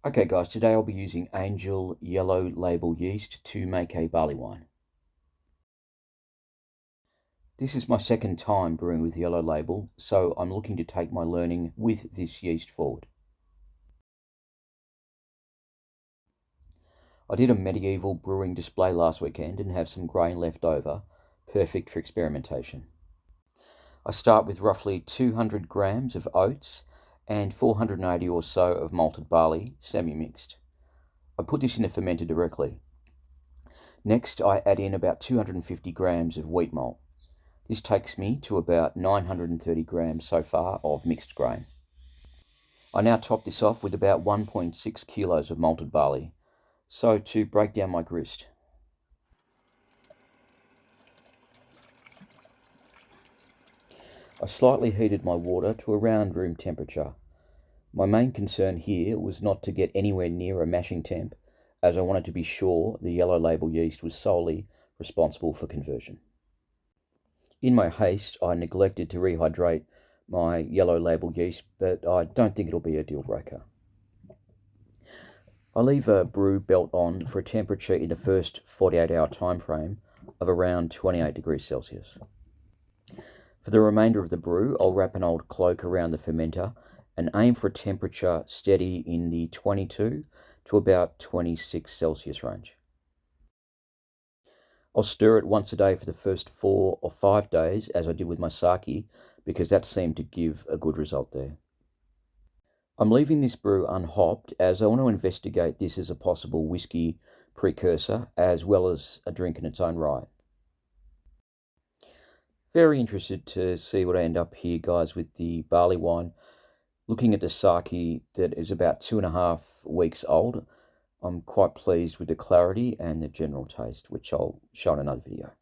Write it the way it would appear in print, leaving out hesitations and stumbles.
Okay guys, today I'll be using Angel Yellow Label Yeast to make a barley wine. This is my second time brewing with Yellow Label, so I'm looking to take my learning with this yeast forward. I did a medieval brewing display last weekend and have some grain left over, perfect for experimentation. I start with roughly 200 grams of oats and 480 or so of malted barley, semi-mixed. I put this in a fermenter directly. Next, I add in about 250 grams of wheat malt. This takes me to about 930 grams so far of mixed grain. I now top this off with about 1.6 kilos of malted barley. So to break down my grist, I slightly heated my water to around room temperature. My main concern here was not to get anywhere near a mashing temp, as I wanted to be sure the Yellow Label yeast was solely responsible for conversion. In my haste, I neglected to rehydrate my Yellow Label yeast, but I don't think it'll be a deal breaker. I leave a brew belt on for a temperature in the first 48-hour time frame of around 28 degrees Celsius. For the remainder of the brew, I'll wrap an old cloak around the fermenter and aim for a temperature steady in the 22 to about 26 Celsius range. I'll stir it once a day for the first 4 or 5 days, as I did with my Saké, because that seemed to give a good result there. I'm leaving this brew unhopped as I want to investigate this as a possible whiskey precursor as well as a drink in its own right. Very interested to see what I end up here, guys, with the barley wine. Looking at the Saké that is about 2.5 weeks old, I'm quite pleased with the clarity and the general taste, which I'll show in another video.